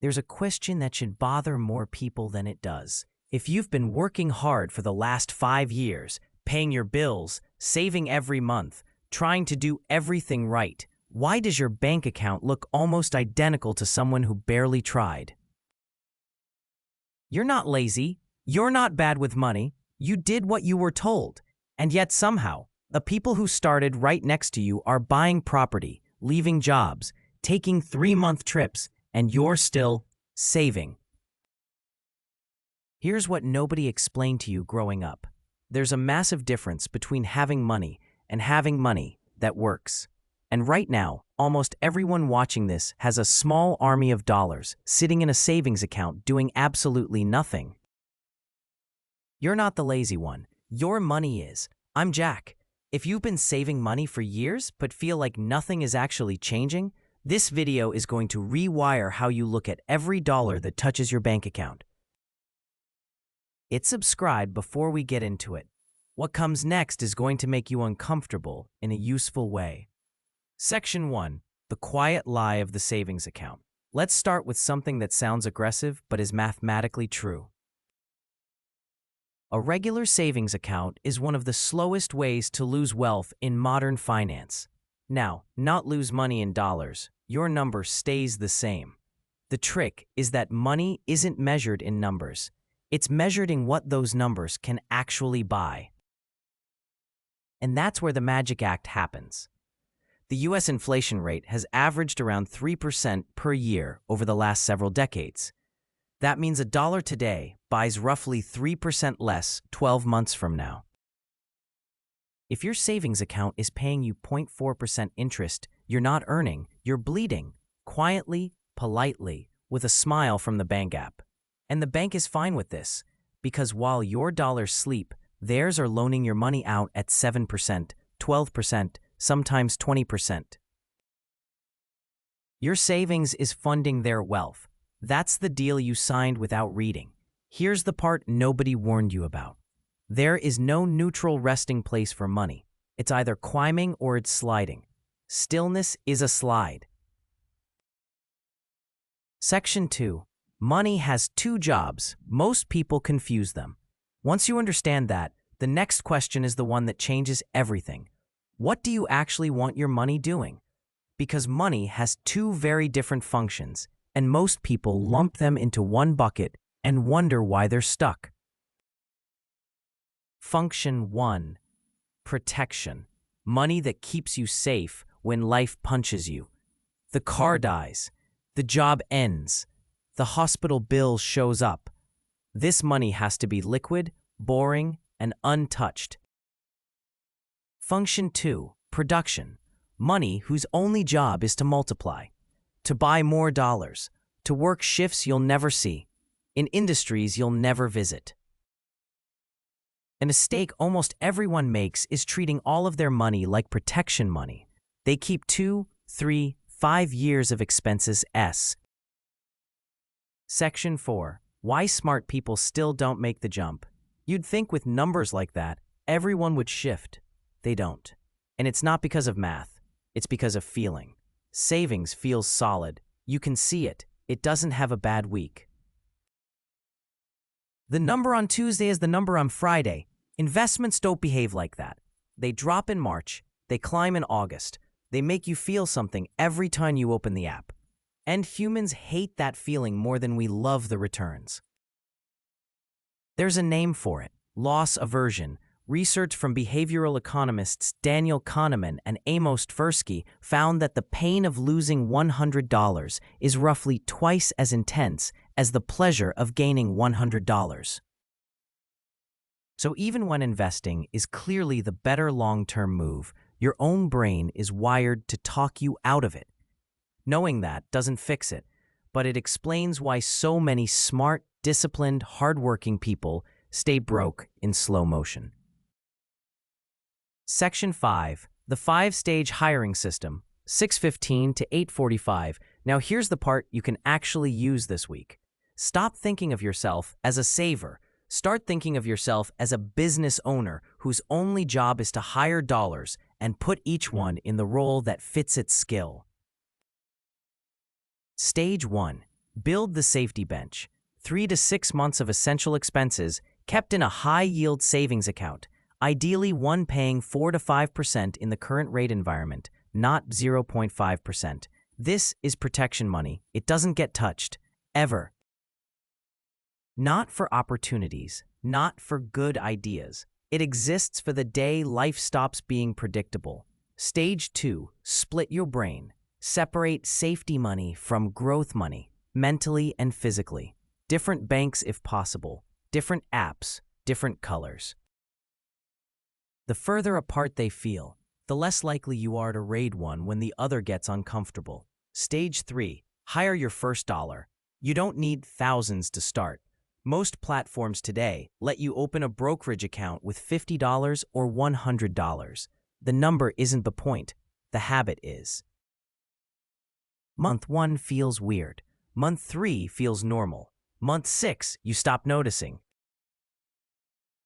there's a question that should bother more people than it does. If you've been working hard for the last 5 years, paying your bills, saving every month, trying to do everything right, why does your bank account look almost identical to someone who barely tried? You're not lazy. You're not bad with money. You did what you were told. And yet somehow, the people who started right next to you are buying property, leaving jobs, taking 3-month trips, and you're still saving. Here's what nobody explained to you growing up. There's a massive difference between having money and having money that works. And right now, almost everyone watching this has a small army of dollars sitting in a savings account doing absolutely nothing. You're not the lazy one. Your money is. I'm Jack. If you've been saving money for years but feel like nothing is actually changing, this video is going to rewire how you look at every dollar that touches your bank account. Hit subscribe before we get into it. What comes next is going to make you uncomfortable in a useful way. Section 1. The quiet lie of the savings account. Let's start with something that sounds aggressive but is mathematically true. A regular savings account is one of the slowest ways to lose wealth in modern finance. Now, not lose money in dollars. Your number stays the same. The trick is that money isn't measured in numbers. It's measured in what those numbers can actually buy. And that's where the magic act happens. The U.S. inflation rate has averaged around 3% per year over the last several decades. That means a dollar today buys roughly 3% less 12 months from now. If your savings account is paying you 0.4% interest, you're not earning, you're bleeding, quietly, politely, with a smile from the bank app. And the bank is fine with this, because while your dollars sleep, theirs are loaning your money out at 7%, 12%, sometimes 20%. Your savings is funding their wealth. That's the deal you signed without reading. Here's the part nobody warned you about. There is no neutral resting place for money. It's either climbing or it's sliding. Stillness is a slide. Section 2. Money has 2 jobs. Most people confuse them. Once you understand that, the next question is the one that changes everything. What do you actually want your money doing? Because money has 2 very different functions, and most people lump them into one bucket and wonder why they're stuck. Function 1. Protection. Money that keeps you safe when life punches you. The car dies. The job ends. The hospital bill shows up. This money has to be liquid, boring, and untouched. Function 2. Production. Money whose only job is to multiply. To buy more dollars, to work shifts you'll never see, in industries you'll never visit. A mistake almost everyone makes is treating all of their money like protection money. They keep 2, 3, 5 years of expenses. Section 4. Why smart people still don't make the jump. You'd think with numbers like that, everyone would shift. They don't. And it's not because of math. It's because of feeling. Savings feels solid. You can see it. It doesn't have a bad week. The number on Tuesday is the number on Friday. Investments don't behave like that. They drop in March. They climb in August. They make you feel something every time you open the app. And humans hate that feeling more than we love the returns. There's a name for it. Loss aversion. Research from behavioral economists Daniel Kahneman and Amos Tversky found that the pain of losing $100 is roughly twice as intense as the pleasure of gaining $100. So even when investing is clearly the better long-term move, your own brain is wired to talk you out of it. Knowing that doesn't fix it, but it explains why so many smart, disciplined, hardworking people stay broke in slow motion. Section 5. The 5-stage hiring system, 6:15 to 8:45. Now here's the part you can actually use this week. Stop thinking of yourself as a saver. Start thinking of yourself as a business owner whose only job is to hire dollars and put each one in the role that fits its skill. Stage 1. Build the safety bench. 3 to 6 months of essential expenses kept in a high-yield savings account, ideally one paying 4 to 5% in the current rate environment, not 0.5%. This is protection money. It doesn't get touched, ever. Not for opportunities, not for good ideas. It exists for the day life stops being predictable. Stage 2, split your brain. Separate safety money from growth money, mentally and physically. Different banks if possible, different apps, different colors. The further apart they feel, the less likely you are to raid one when the other gets uncomfortable. Stage 3, hire your first dollar. You don't need thousands to start. Most platforms today let you open a brokerage account with $50 or $100. The number isn't the point, the habit is. Month 1 feels weird. Month 3 feels normal. Month 6, you stop noticing.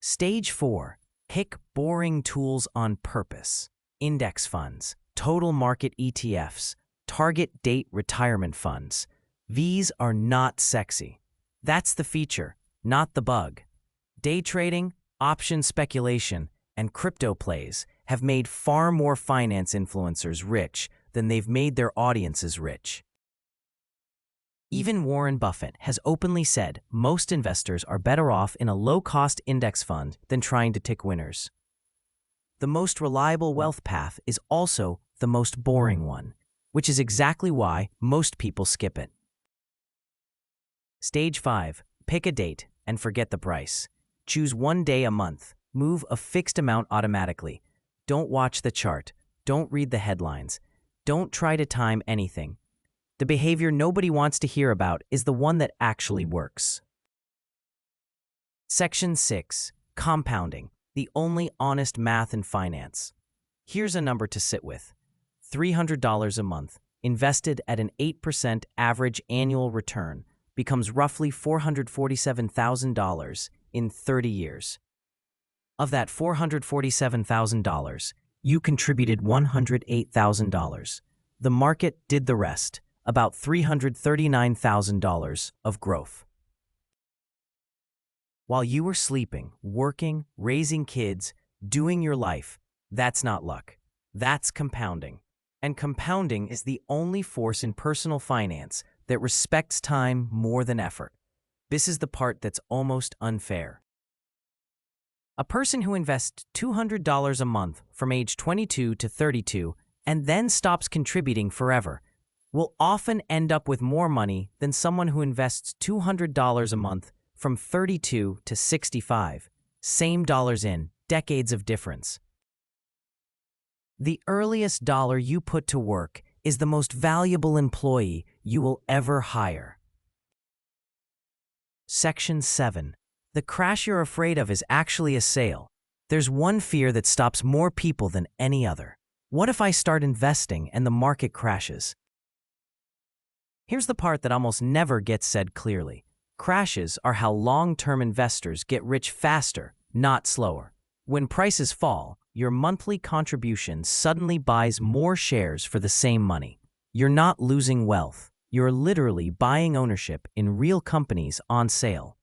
Stage 4, pick boring tools on purpose. Index funds, total market ETFs, target date retirement funds. These are not sexy. That's the feature, not the bug. Day trading, option speculation, and crypto plays have made far more finance influencers rich than they've made their audiences rich. Even Warren Buffett has openly said most investors are better off in a low-cost index fund than trying to tick winners. The most reliable wealth path is also the most boring one, which is exactly why most people skip it. Stage 5, pick a date and forget the price. Choose one day a month. Move a fixed amount automatically. Don't watch the chart. Don't read the headlines. Don't try to time anything. The behavior nobody wants to hear about is the one that actually works. Section 6, compounding, the only honest math in finance. Here's a number to sit with. $300 a month, invested at an 8% average annual return, becomes roughly $447,000 in 30 years. Of that $447,000, you contributed $108,000. The market did the rest, about $339,000 of growth. While you were sleeping, working, raising kids, doing your life, that's not luck. That's compounding. And compounding is the only force in personal finance that respects time more than effort. This is the part that's almost unfair. A person who invests $200 a month from age 22 to 32 and then stops contributing forever will often end up with more money than someone who invests $200 a month from 32 to 65. Same dollars in, decades of difference. The earliest dollar you put to work is the most valuable employee you will ever hire. Section 7. The crash you're afraid of is actually a sale. There's one fear that stops more people than any other. What if I start investing and the market crashes? Here's the part that almost never gets said clearly. Crashes are how long-term investors get rich faster, not slower. When prices fall, your monthly contribution suddenly buys more shares for the same money. You're not losing wealth. You're literally buying ownership in real companies on sale.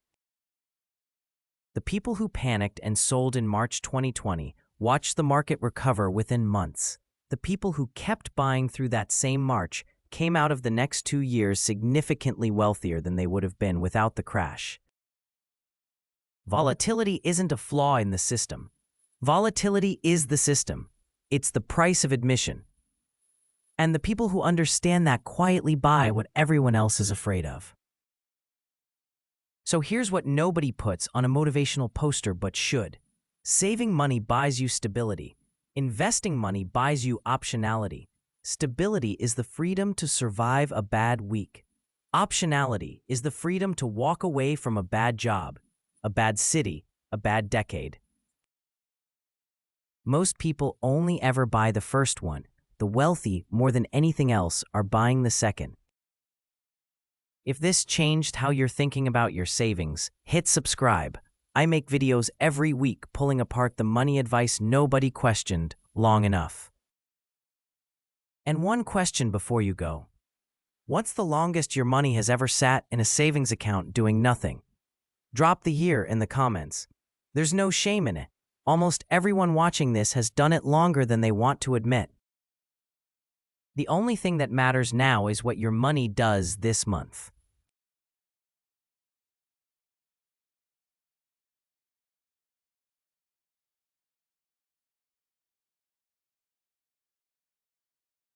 The people who panicked and sold in March 2020 watched the market recover within months. The people who kept buying through that same March came out of the next 2 years significantly wealthier than they would have been without the crash. Volatility isn't a flaw in the system. Volatility is the system. It's the price of admission. And the people who understand that quietly buy what everyone else is afraid of. So here's what nobody puts on a motivational poster but should. Saving money buys you stability. Investing money buys you optionality. Stability is the freedom to survive a bad week. Optionality is the freedom to walk away from a bad job, a bad city, a bad decade. Most people only ever buy the first one. The wealthy, more than anything else, are buying the second. If this changed how you're thinking about your savings, hit subscribe. I make videos every week pulling apart the money advice nobody questioned long enough. And one question before you go. What's the longest your money has ever sat in a savings account doing nothing? Drop the year in the comments. There's no shame in it. Almost everyone watching this has done it longer than they want to admit. The only thing that matters now is what your money does this month.